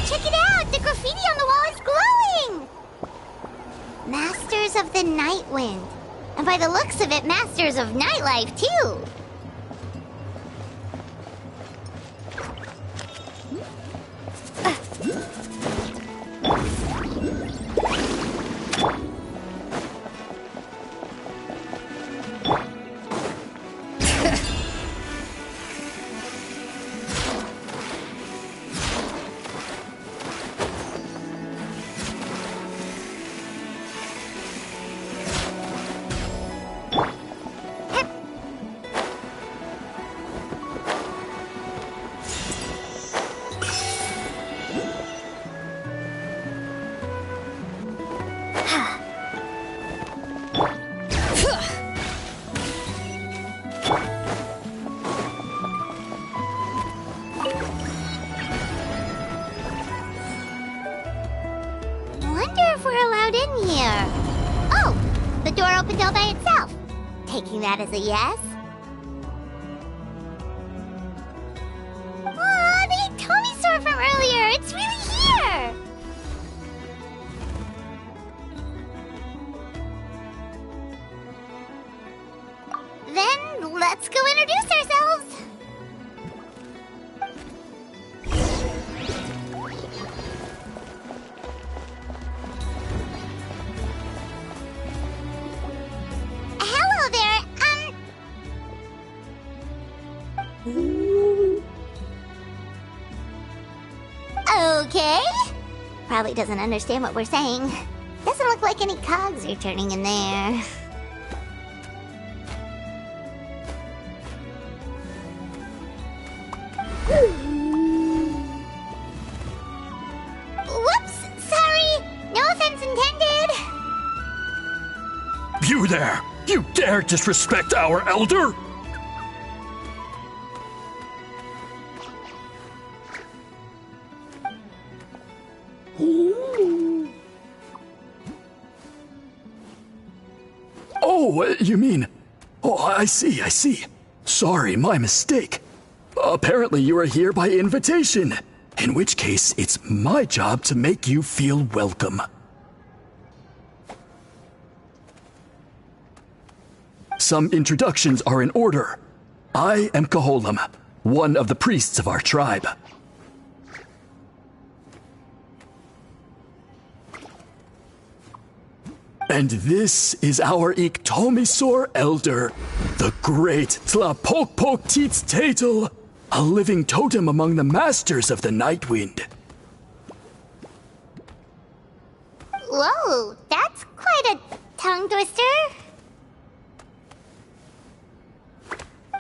Check it out! The graffiti on the wall is glowing! Masters of the Night Wind. And by the looks of it, masters of nightlife, too. The door opened all by itself. Taking that as a yes? Aw, the Tommy store from earlier! It's really here! Then, let's go introduce ourselves! Okay. Probably doesn't understand what we're saying. Doesn't look like any cogs are turning in there. Whoops! Sorry! No offense intended! You there! You dare disrespect our elder? Oh, you mean... Oh, I see. Sorry, my mistake. Apparently you are here by invitation, in which case it's my job to make you feel welcome. Some introductions are in order. I am Koholam, one of the priests of our tribe. And this is our Iktomisor elder, the great Tlapokpok Tatel, a living totem among the masters of the Night Wind. Whoa, that's quite a tongue twister.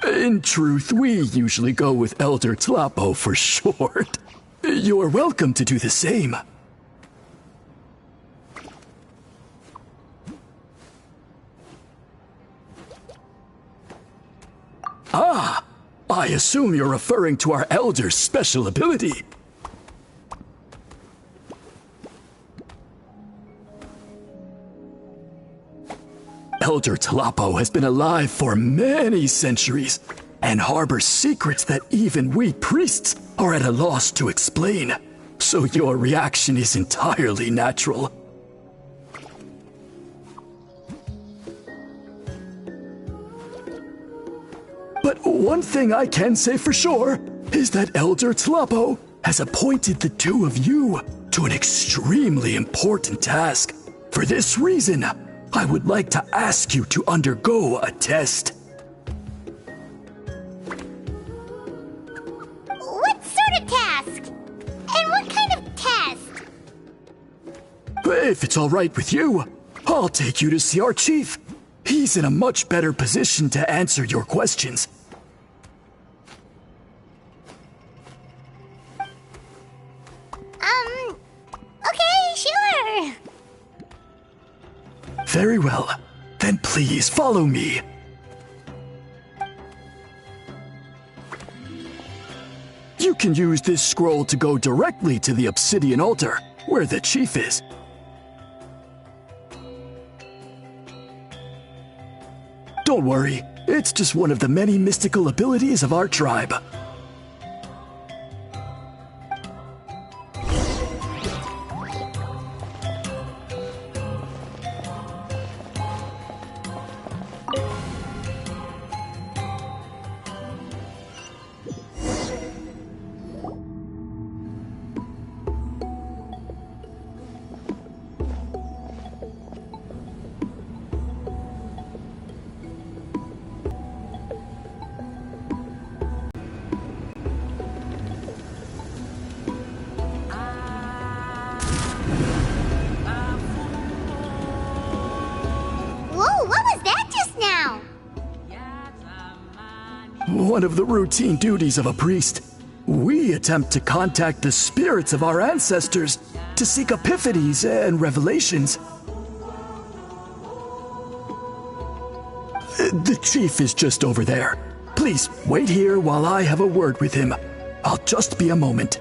In truth, we usually go with Elder Tlapo for short. You're welcome to do the same. Ah, I assume you're referring to our elder's special ability. Elder Tlapo has been alive for many centuries and harbors secrets that even we priests are at a loss to explain. So your reaction is entirely natural. But one thing I can say for sure is that Elder Tlapo has appointed the two of you to an extremely important task. For this reason, I would like to ask you to undergo a test. What sort of task? And what kind of test? If it's all right with you, I'll take you to see our chief. He's in a much better position to answer your questions. Okay, sure. Very well. Then please follow me. You can use this scroll to go directly to the obsidian altar, where the chief is. Don't worry, it's just one of the many mystical abilities of our tribe. One of the routine duties of a priest. We attempt to contact the spirits of our ancestors to seek epiphanies and revelations. The chief is just over there. Please wait here while I have a word with him. I'll just be a moment.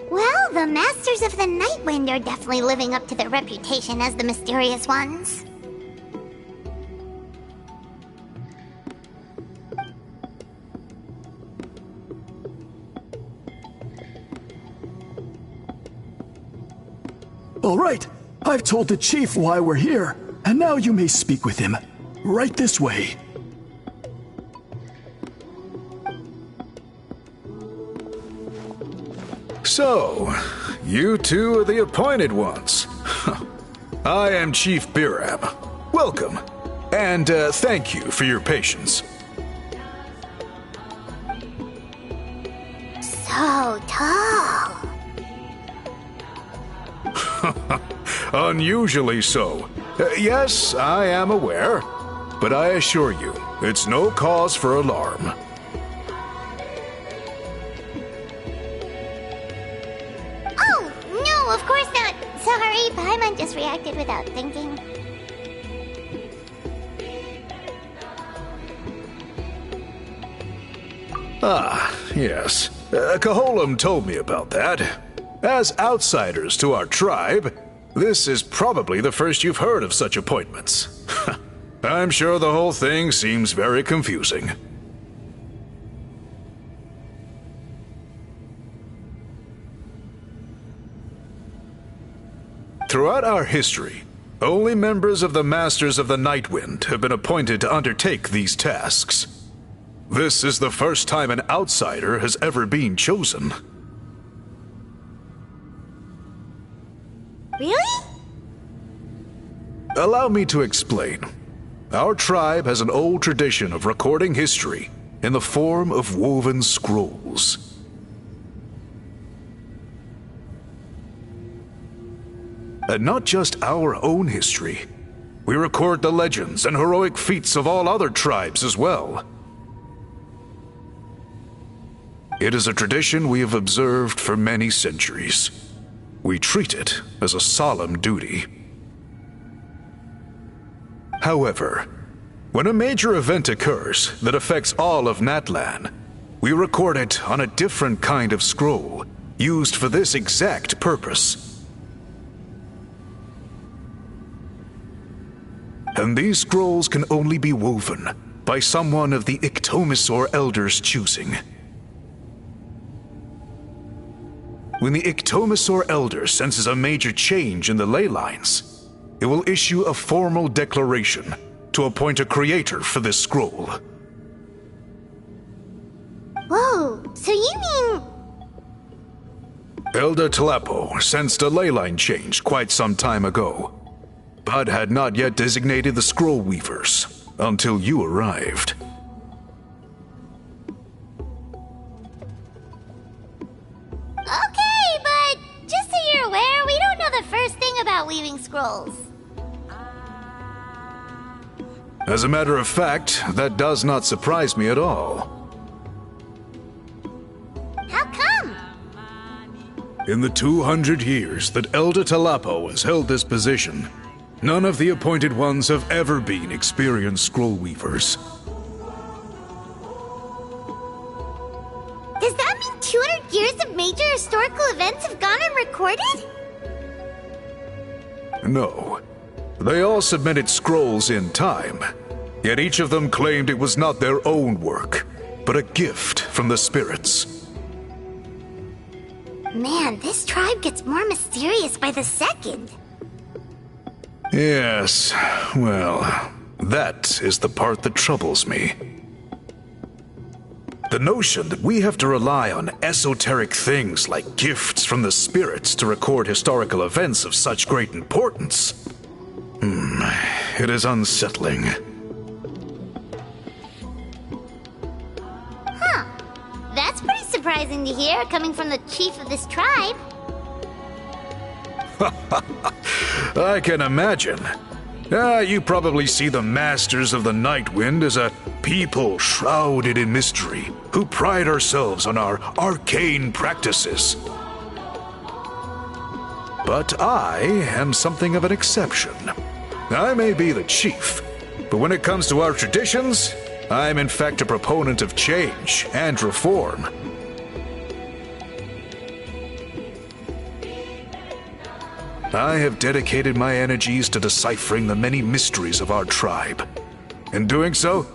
Well, the Masters of the Night Wind are definitely living up to their reputation as the mysterious ones. All right, I've told the chief why we're here, and now you may speak with him. Right this way. So, you two are the appointed ones. I am Chief Biram. Welcome, and thank you for your patience. So tall. Unusually so. Yes, I am aware, but I assure you, it's no cause for alarm. Oh, no, of course not. Sorry, Paimon just reacted without thinking. Ah, yes. Kaholam told me about that. As outsiders to our tribe, this is probably the first you've heard of such appointments. I'm sure the whole thing seems very confusing. Throughout our history, only members of the Masters of the Night Wind have been appointed to undertake these tasks. This is the first time an outsider has ever been chosen. Really? Allow me to explain. Our tribe has an old tradition of recording history in the form of woven scrolls. And not just our own history. We record the legends and heroic feats of all other tribes as well. It is a tradition we have observed for many centuries. We treat it as a solemn duty. However, when a major event occurs that affects all of Natlan, we record it on a different kind of scroll, used for this exact purpose. And these scrolls can only be woven by someone of the Iktomisor Elders' choosing. When the Iktomisor Elder senses a major change in the ley lines, it will issue a formal declaration to appoint a creator for this scroll. Whoa, so you mean... Elder Tlapo sensed a ley line change quite some time ago, but had not yet designated the scroll weavers until you arrived. Okay, but just so you're aware, we don't know the first thing about weaving scrolls. As a matter of fact, that does not surprise me at all. How come? In the 200 years that Elder Talapo has held this position, none of the Appointed Ones have ever been experienced scroll weavers. Does that mean 200 years of major historical events have gone unrecorded? No. They all submitted scrolls in time, yet each of them claimed it was not their own work, but a gift from the spirits. Man, this tribe gets more mysterious by the second. Yes, well, that is the part that troubles me. The notion that we have to rely on esoteric things like gifts from the spirits to record historical events of such great importance. It is unsettling. Huh. That's pretty surprising to hear, coming from the chief of this tribe. I can imagine. You probably see the Masters of the Night Wind as a people shrouded in mystery, who pride ourselves on our arcane practices. But I am something of an exception. I may be the chief, but when it comes to our traditions, I'm in fact a proponent of change and reform. I have dedicated my energies to deciphering the many mysteries of our tribe. In doing so,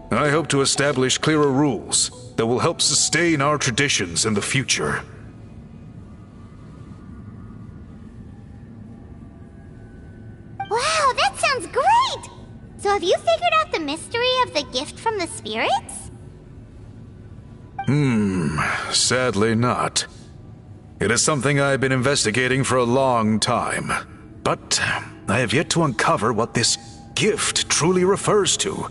I hope to establish clearer rules that will help sustain our traditions in the future. Wow, that sounds great! So have you figured out the mystery of the gift from the spirits? Sadly not. It is something I've been investigating for a long time, but I have yet to uncover what this gift truly refers to.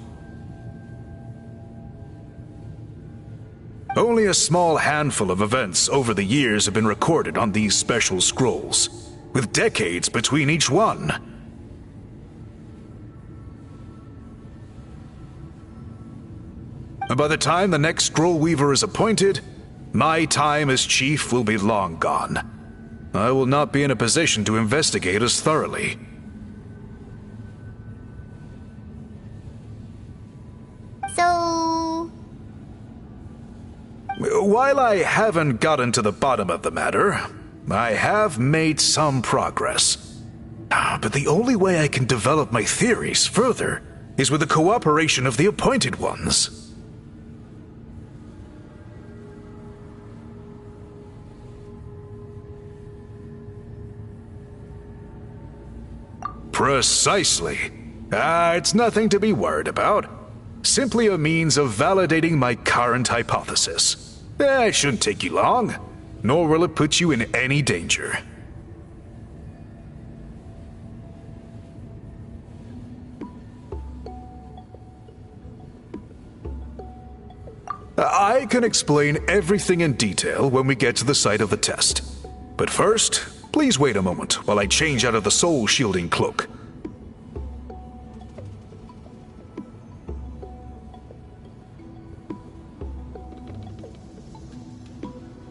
Only a small handful of events over the years have been recorded on these special scrolls, with decades between each one. By the time the next scroll weaver is appointed, my time as chief will be long gone. I will not be in a position to investigate as thoroughly. So... While I haven't gotten to the bottom of the matter, I have made some progress. But the only way I can develop my theories further is with the cooperation of the Appointed Ones. Precisely. It's nothing to be worried about. Simply a means of validating my current hypothesis. It shouldn't take you long, nor will it put you in any danger. I can explain everything in detail when we get to the site of the test. But first, please wait a moment while I change out of the soul-shielding cloak.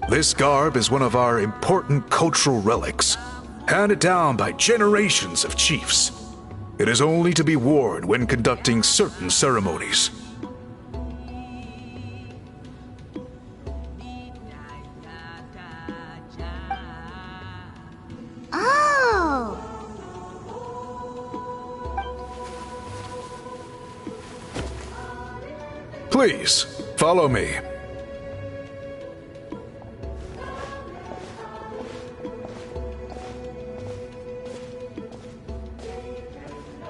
This garb is one of our important cultural relics, handed down by generations of chiefs. It is only to be worn when conducting certain ceremonies. Oh! Please, follow me.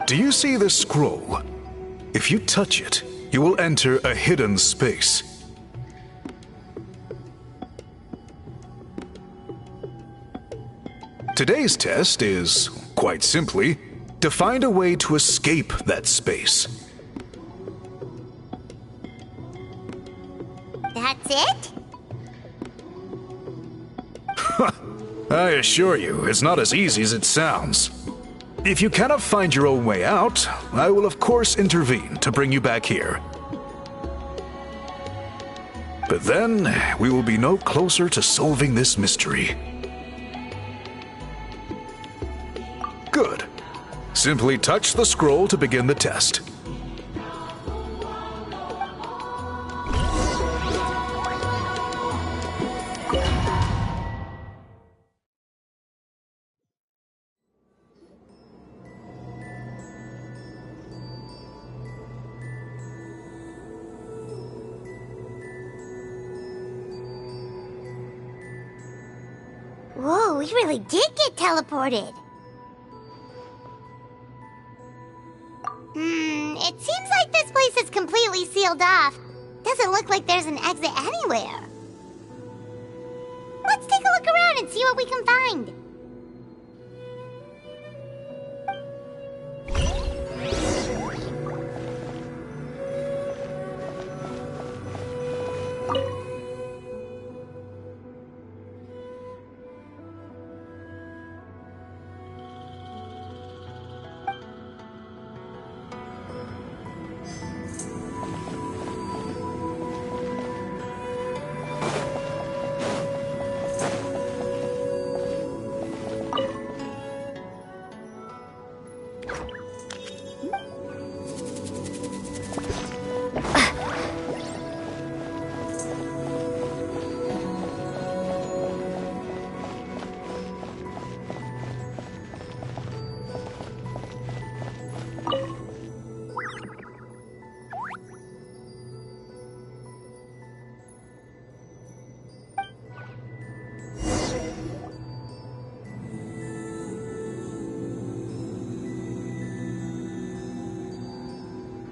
Do you see this scroll? If you touch it, you will enter a hidden space. Today's test is, quite simply, to find a way to escape that space. That's it? I assure you, it's not as easy as it sounds. If you cannot find your own way out, I will of course intervene to bring you back here. But then, we will be no closer to solving this mystery. Simply touch the scroll to begin the test. Whoa, we really did get teleported. It seems like this place is completely sealed off. Doesn't look like there's an exit anywhere. Let's take a look around and see what we can find.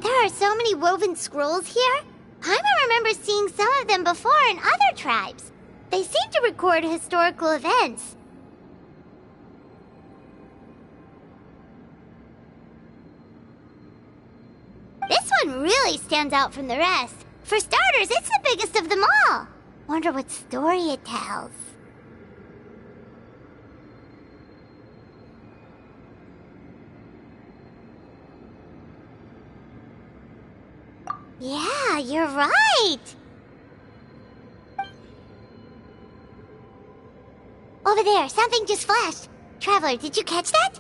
There are so many woven scrolls here. Paimon remembers seeing some of them before in other tribes. They seem to record historical events. This one really stands out from the rest. For starters, it's the biggest of them all. Wonder what story it tells. Yeah, you're right. Over there, something just flashed. Traveler, did you catch that?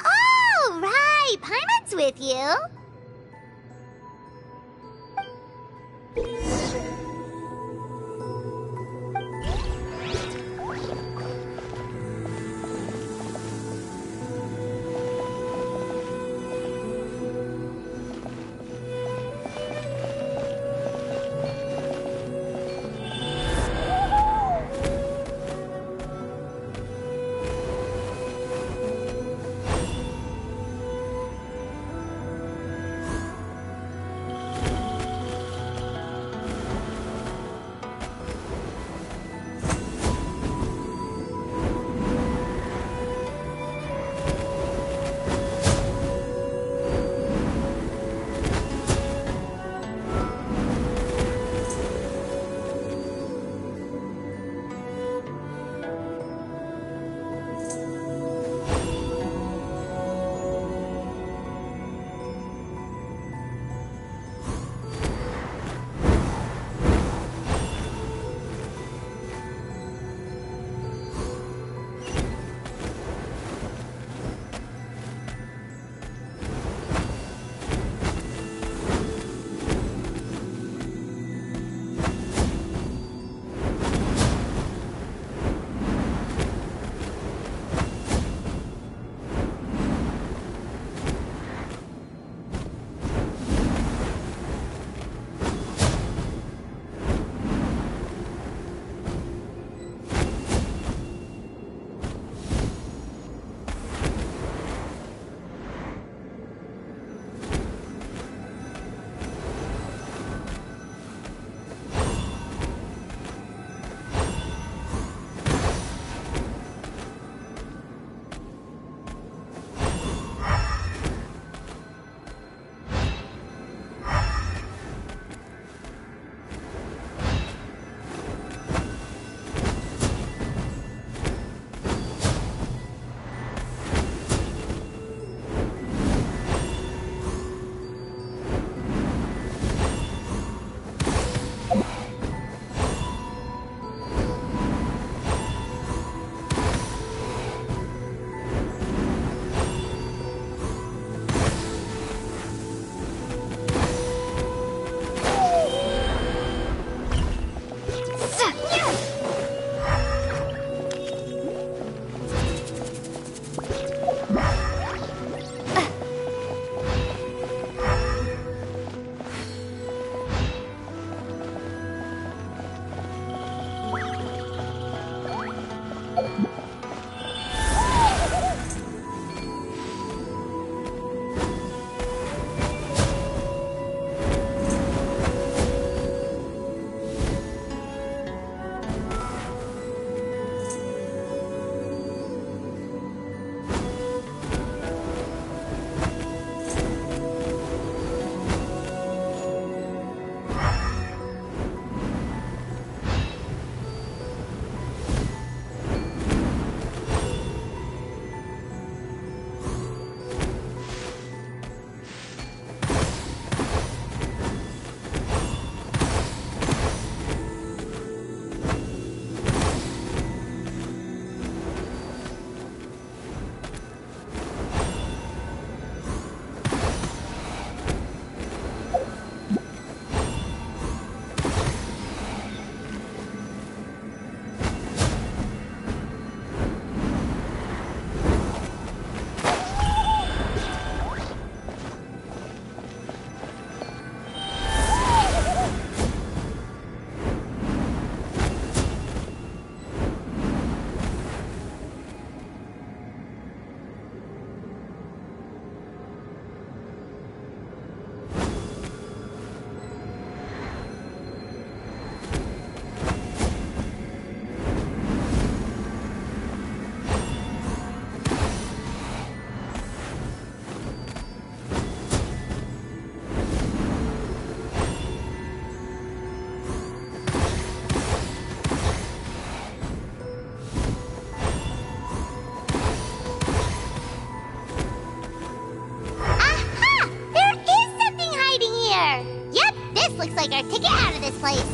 Oh, right. Paimon's with you. Looks like our ticket out of this place.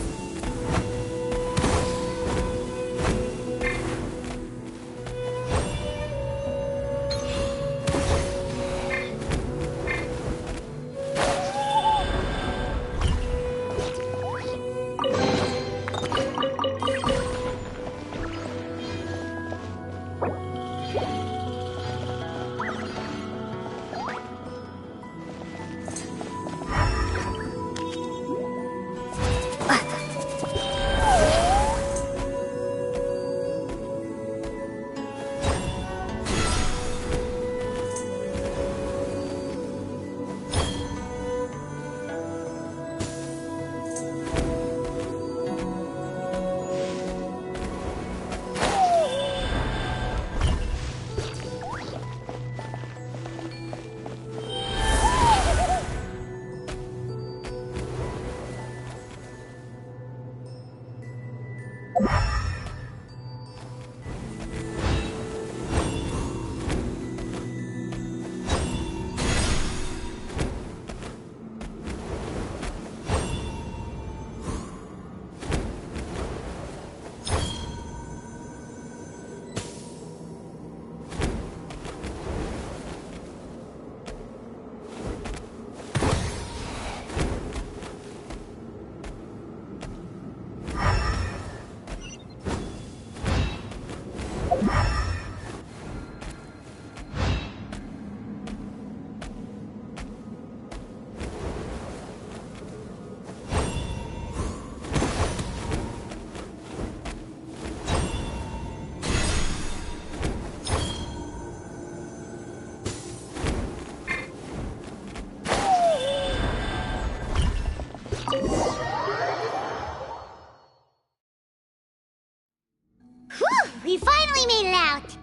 We finally made it out!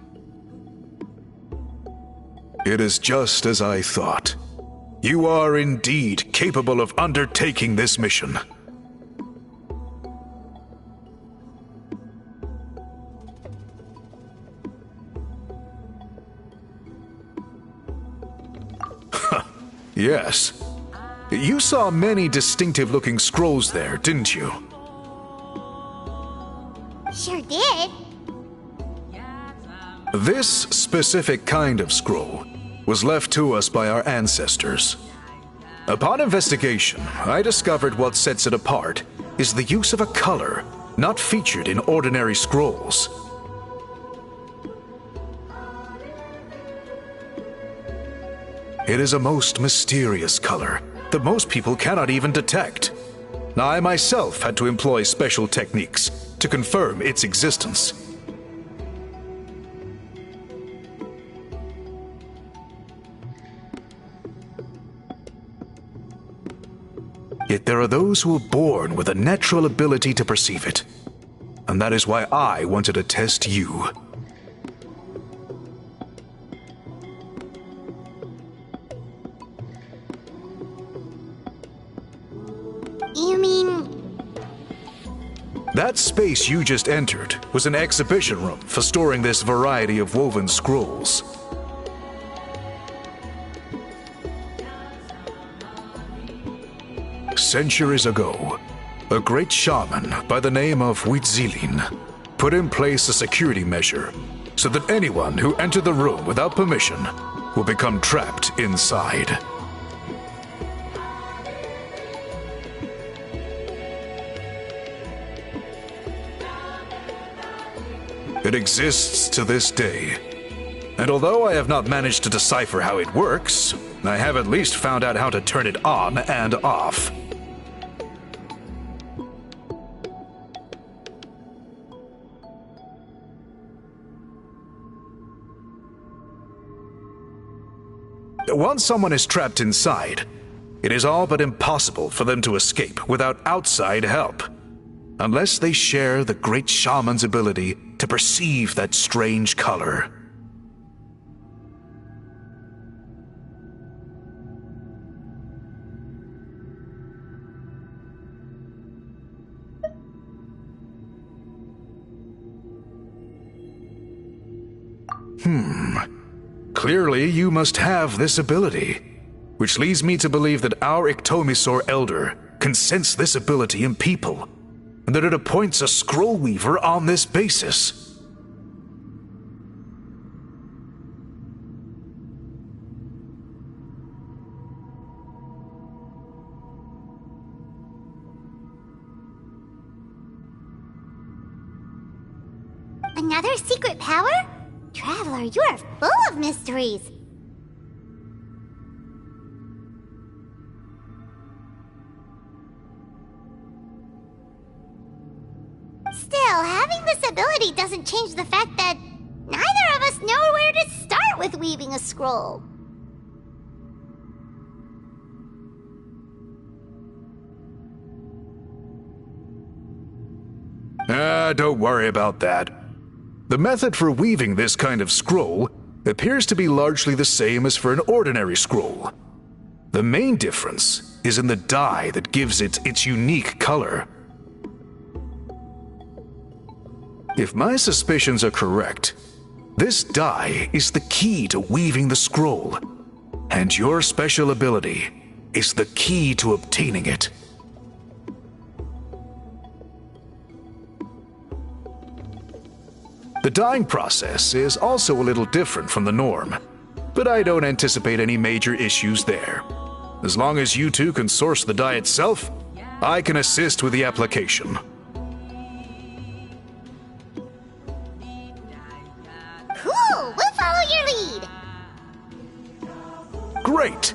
It is just as I thought. You are indeed capable of undertaking this mission. Yes. You saw many distinctive-looking scrolls there, didn't you? Sure did. This specific kind of scroll was left to us by our ancestors. Upon investigation, I discovered what sets it apart is the use of a color not featured in ordinary scrolls. It is a most mysterious color that most people cannot even detect. I myself had to employ special techniques to confirm its existence. Yet there are those who are born with a natural ability to perceive it. And that is why I wanted to test you. You mean... That space you just entered was an exhibition room for storing this variety of woven scrolls. Centuries ago, a great shaman by the name of Huitzilin put in place a security measure so that anyone who entered the room without permission will become trapped inside. It exists to this day, and although I have not managed to decipher how it works, I have at least found out how to turn it on and off. Once someone is trapped inside, it is all but impossible for them to escape without outside help, unless they share the great shaman's ability to perceive that strange color. Clearly, you must have this ability, which leads me to believe that our Iktomisor Elder can sense this ability in people, and that it appoints a scroll weaver on this basis. Another secret power? Traveler, you are full of mysteries. Still, having this ability doesn't change the fact that neither of us know where to start with weaving a scroll. Don't worry about that. The method for weaving this kind of scroll appears to be largely the same as for an ordinary scroll. The main difference is in the dye that gives it its unique color. If my suspicions are correct, this dye is the key to weaving the scroll, and your special ability is the key to obtaining it. The dyeing process is also a little different from the norm, but I don't anticipate any major issues there. As long as you two can source the dye itself, I can assist with the application. Cool! We'll follow your lead! Great!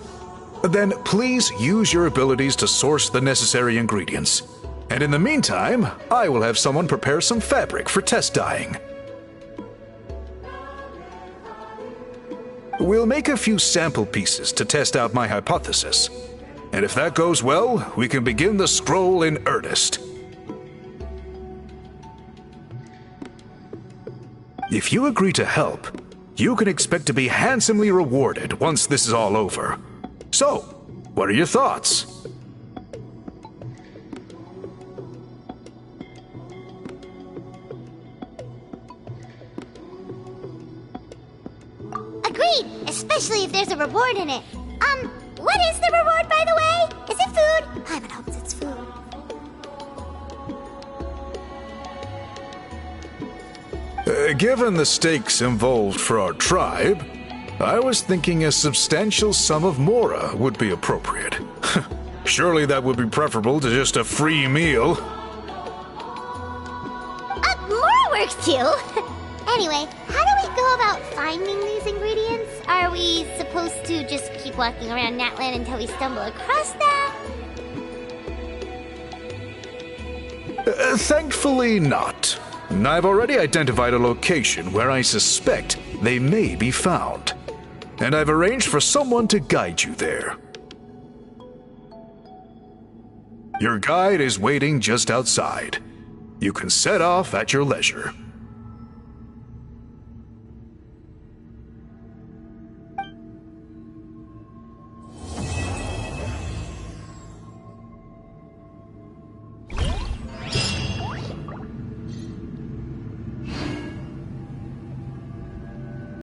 Then please use your abilities to source the necessary ingredients. And in the meantime, I will have someone prepare some fabric for test dyeing. We'll make a few sample pieces to test out my hypothesis. And if that goes well, we can begin the scroll in earnest. If you agree to help, you can expect to be handsomely rewarded once this is all over. So, what are your thoughts? Agreed, especially if there's a reward in it. What is the reward, by the way? Is it food? I would hope it's food. Given the stakes involved for our tribe, I was thinking a substantial sum of mora would be appropriate. Surely that would be preferable to just a free meal. Mora works too. Anyway, how do we go about finding these ingredients? Are we supposed to just keep walking around Natland until we stumble across them? Thankfully not. I've already identified a location where I suspect they may be found. And I've arranged for someone to guide you there. Your guide is waiting just outside. You can set off at your leisure.